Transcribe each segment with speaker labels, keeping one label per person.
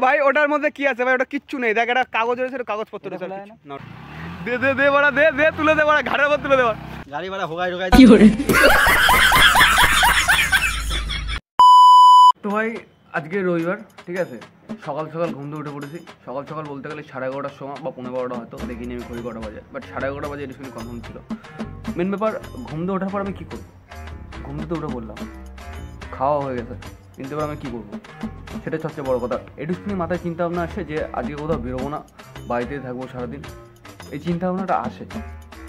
Speaker 1: ভাই ওটার মধ্যে কি আছে ভাই? ওটা কিচ্ছু নেই, দেখ একটা কাগজ রয়েছে, কাগজপত্র রয়েছে। দে দে দে বড়া, দে দে তুলে দে বড়া, ঘাড়ের উপর তুলে দে।
Speaker 2: গাড়ি ভাড়া হোগাই ঢোকাই
Speaker 1: কি করে? তো ভাই আজকে রবিবার, ঠিক আছে, সকাল সকাল ঘুম থেকে উঠে পড়েছি। সকাল সকাল বলতে গেলে 11:30টার সময় বা 11:15 হয়তো, দেখিনি আমি ঘড়ি কটা বাজে, বাট 11:30 বাজে এটা শুনে কনফার্ম ছিল। মেন ব্যাপার, ঘুম থেকে ওঠার পর আমি কী করবো? ঘুম থেকে উঠে বললাম খাওয়া হয়ে গেছে, কিন্তু এবার আমি কী করবো সেটা সবচেয়ে বড় কথা। এটু শুনে মাথায় চিন্তা ভাবনা আসে যে আজকে কোথাও বেরোবো না, বাড়িতেই থাকবো সারাদিন। এই চিন্তা ভাবনাটা আসে,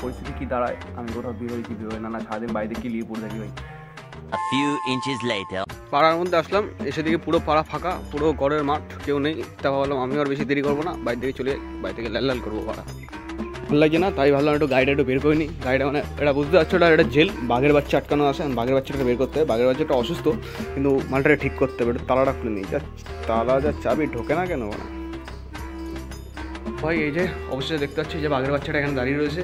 Speaker 1: পরিস্থিতি কী দাঁড়ায়, আমি কোথাও বেরোই কি বেরোই না, সারাদিন বাড়িতে কি লিয়ে পড়ে থাকি ভাই। পাড়ার মধ্যে আসলাম, এসে দিকে পুরো পাড়া ফাঁকা, পুরো ঘরের মাঠ, কেউ নেই। তা ভাবলাম আমি আর বেশি দেরি করবো না, বাড়ি থেকে চলে বাড়ি থেকে লাল লাল করবো পাড়া। ভালো লাগছে না, তাই ভাবলাম একটু গাড়িটা একটু বের করে নিই। গাড়িটা মানে এটা বুঝতে পারছো, এটা একটা জেল, বাঘের বাচ্চা আটকানো আছে, বাঘের বাচ্চাটা বের করতে হবে। বাঘের বাচ্চাটা অসুস্থ, কিন্তু মালটাকে ঠিক করতে হবে। একটু তালাটা খুলে নিই, তালা যা চাবি ঢোকে না কেন ভাই। এই যে অবশ্যই দেখতে পাচ্ছি যে বাঘের বাচ্চাটা এখানে দাঁড়িয়ে রয়েছে,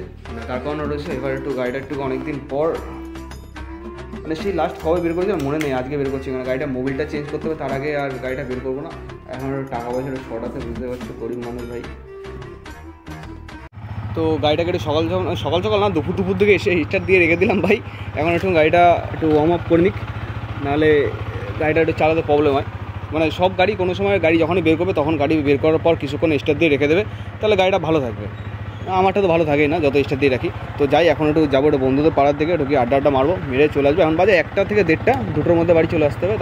Speaker 1: তার কারণে রয়েছে। এবার একটু গাড়িটা একটু অনেকদিন পর, মানে সেই লাস্ট কবে বের করেছি মনে নেই, আজকে বের করছি। কারণ গাড়িটা মোবিলটা চেঞ্জ করতে হবে, তার আগে আর গাড়িটা বের করবো না। এখন টাকা পয়সাটা শর্ট আছে, বুঝতে পারছো, গরিব মানুষ ভাই। তো গাড়িটাকে একটু সকাল সকাল না, দুপুর দিকে এসে স্টার্ট দিয়ে রেখে দিলাম ভাই। এখন একটু গাড়িটা একটু ওয়ার্ম আপ করে নিক, নাহলে গাড়িটা একটু চালাতে প্রবলেম হয়। মানে সব গাড়ি কোনো সময় গাড়ি যখনই বের করবে, তখন গাড়ি বের করার পর কিছুক্ষণ স্টার্ট দিয়ে রেখে দেবে, তাহলে গাড়িটা ভালো থাকবে। আমারটা তো ভালো থাকেই না যত স্টার্ট দিয়ে রাখি। তো যাই, এখন একটু যাবো একটু বন্ধুদের পাড়ার দিকে, একটু আড্ডা মারবো, মেরে চলে আসবো। এখন বাজে 1টা থেকে 1:30, 2টোর মধ্যে বাড়ি চলে আসতে হবে।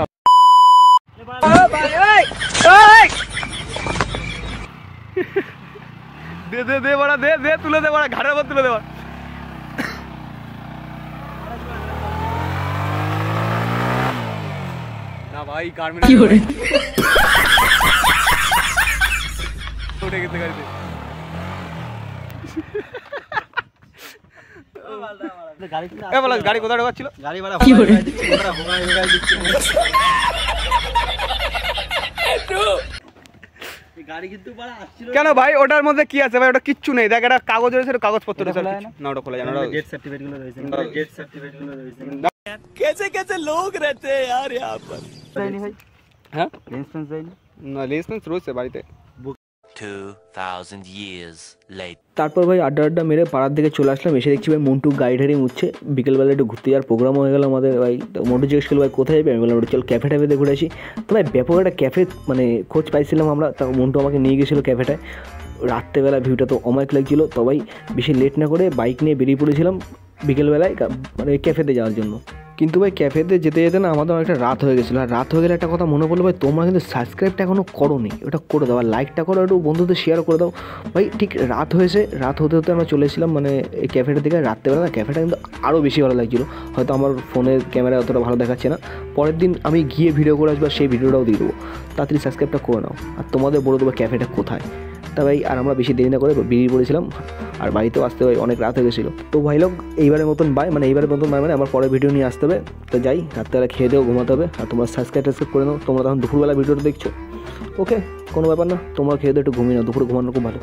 Speaker 1: দে দে দে বড়া, দে দে তুলে দে বড়া, ঘাড়ের উপর তুলে দে। না ভাই গার্মেন্ট কি করে উঠে গেছে গাড়িতে। গাড়ি কোথায় ঢোকাচ্ছিল?
Speaker 2: গাড়ি ভাড়া হোগাই দিচ্ছি, হোগাই দিচ্ছি। গাড়ি কিন্তু ভাড়া আসছিল
Speaker 1: কেন ভাই? ওটার মধ্যে কি আছে ভাই? ওটা কিচ্ছু নেই, দেখ একটা কাগজ রয়েছে, কাগজপত্র রয়েছে। না ওটা খোলা যায় না,
Speaker 2: ডেট সার্টিফিকেট গুলো রয়েছে, ডেট সার্টিফিকেট গুলো রয়েছে।
Speaker 1: कैसे कैसे लोग रहते हैं यार यहाँ पर।
Speaker 2: যায়নি ভাই,
Speaker 1: হ্যাঁ
Speaker 2: লাইসেন্স যায়নি
Speaker 1: না, লাইসেন্স রয়েছে বাড়িতে।
Speaker 3: 2000 years later
Speaker 4: তারপর ভাই আড্ডা মেরে পাড়ার দিকে চলে আসলাম। এসে দেখছি ভাই মন্টু গাড়ি ঠাড়ি মুছছে। বিকেলবেলা একটু ঘুরতে যাওয়ার প্রোগ্রাম হয়ে গেল আমাদের ভাই। তো মন্টু জিজ্ঞেস করলো ভাই কোথায় যাবে, আমি বললাম চল ক্যাফে ট্যাফেতে ঘুরে আসি। তো ভাই ব্যাপক একটা ক্যাফে মানে খোঁজ পাইছিলাম আমরা, তা মন্টু আমাকে নিয়ে গেছিলো ক্যাফেটায়। রাত্রেবেলা ভিউটা তো অমায়িক লাগছিলো। তো ভাই বেশি লেট না করে বাইক নিয়ে বেরিয়ে পড়েছিলাম বিকেলবেলায় মানে ক্যাফেতে যাওয়ার জন্য। কিন্তু ভাই ক্যাফেতে যেতে যেতে না আমাদের অনেকটা রাত হয়ে গেছিলো। আর রাত হয়ে গেলে একটা কথা মনে পড়লো ভাই, তোমরা কিন্তু সাবস্ক্রাইবটা এখনও করো নি, ওটা করে দাও। আর লাইকটা করো, একটু বন্ধুদের শেয়ার করে দাও ভাই। ঠিক রাত হয়েছে, রাত হতে হতে আমরা চলে এসেছিলাম মানে এই ক্যাফেটার দিকে। রাত্রেবেলা না ক্যাফেটা কিন্তু আরও বেশি ভালো লাগছিলো। হয়তো আমার ফোনের ক্যামেরা অতটা ভালো দেখাচ্ছে না, পরের দিন আমি গিয়ে ভিডিও করে আসবো, সেই ভিডিওটাও দিয়ে দেবো। তাড়াতাড়ি সাবস্ক্রাইবটা করে নাও, আর তোমাদের বলে দেবো ক্যাফেটা কোথায়। তা ভাই আর আমরা বেশি দেরি না করে বেরিয়ে পড়েছিলাম, আর বাড়িতেও আসতে ভাই অনেক রাত হয়ে গেছিলো। তো ভাই লোক এইবারের মতন বাই, মানে এইবারের মতন বাই মানে আমার পরে ভিডিও নিয়ে আসতে হবে। তো যাই, রাত্রেবেলা খেয়ে দেও, ঘুমাতে হবে। আর তোমরা সাবস্ক্রাইব করে নাও, তোমরা তখন দুপুরবেলা ভিডিওটা দেখছো, ওকে কোনো ব্যাপার না। তোমরা খেয়ে দেও, একটু ঘুমিয়ে নাও, দুপুরে ঘুমানো খুব ভালো।